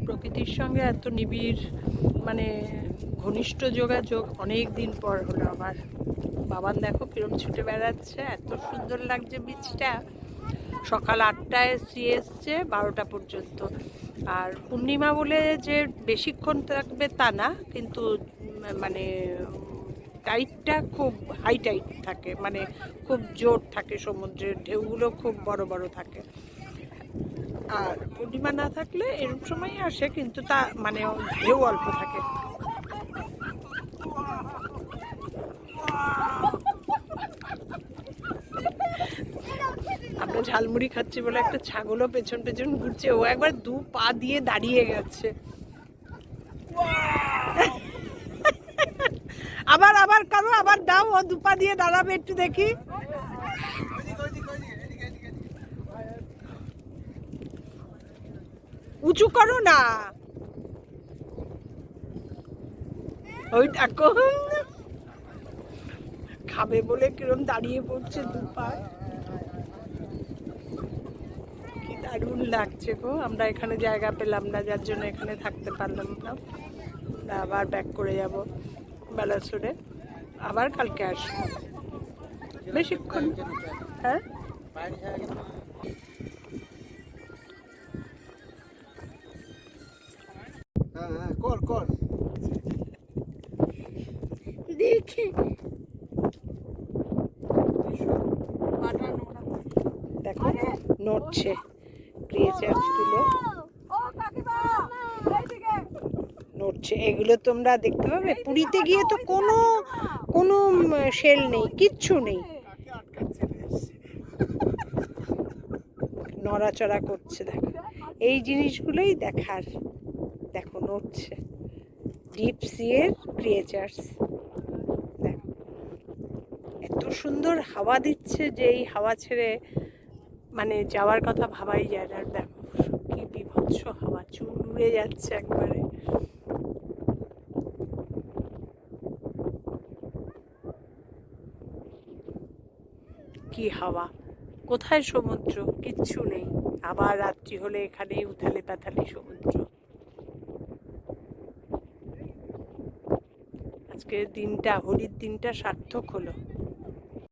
প্রকৃতির সঙ্গে এত নিবিড় মানে ঘনিষ্ঠ যোগাযোগ অনেক দিন পর হলো আমার। বাবান দেখো কিরম ছুটে বেড়াচ্ছে, এত সুন্দর লাগছে বীজটা। সকাল 8টায় স্ত্রী এসছে 12টা পর্যন্ত। আর পূর্ণিমা বলে যে বেশিক্ষণ থাকবে তা না, কিন্তু মানে টাইটটা খুব হাই টাইট থাকে, মানে খুব জোর থাকে, সমুদ্রের ঢেউগুলো খুব বড় বড় থাকে। আর পূর্ণিমা না থাকলে এরকম সময় আসে, কিন্তু তা মানে ঢেউ অল্প থাকে। আমরা ঝালমুড়ি খাচ্ছি বলে একটা ছাগলও পেছন পেছন ঘুরছে, ও একবার 2 পা দিয়ে দাঁড়িয়ে গেছে। আবার আবার করো, আবার দাও, ও 2 পা দিয়ে দাঁড়াবে, একটু দেখি। উঁচু করো না, ওই দেখো খাবে বলে কিরম দাঁড়িয়ে পড়ছে 2 পা। কি দারুণ লাগছে গো। আমরা এখানে জায়গা পেলাম না, যার জন্য এখানে থাকতে পারলাম না। আবার ব্যাক করে যাব বালাসোরে, আবার কালকে আসবো। বেশিক্ষণ হ্যাঁ কর কর দেখে দেখো নড়ছে ক্রিয়েচারগুলো, নড়ছে। এগুলো তোমরা দেখতে পাবে। পুরীতে গিয়ে তো কোনো কোনো শেল নেই, কিচ্ছু নেই, নড়াচড়া করছে। দেখো এই জিনিসগুলোই দেখার। দেখো নড়ছে, ডিপ সিয়ের ক্রিয়েচার্স। দেখো এত সুন্দর হাওয়া দিচ্ছে যে এই হাওয়া ছেড়ে মানে যাওয়ার কথা ভাবাই যায় না। দেখো কি বিভৎস হাওয়া, চুল উড়ে যাচ্ছে একবারে। কি হাওয়া, কোথায় সমুদ্র? কিচ্ছু নেই। আবার রাত্রি হলে এখানেই উথালে পাথালে সমুদ্র। আজকের দিনটা, হোলির দিনটা সার্থক হলো।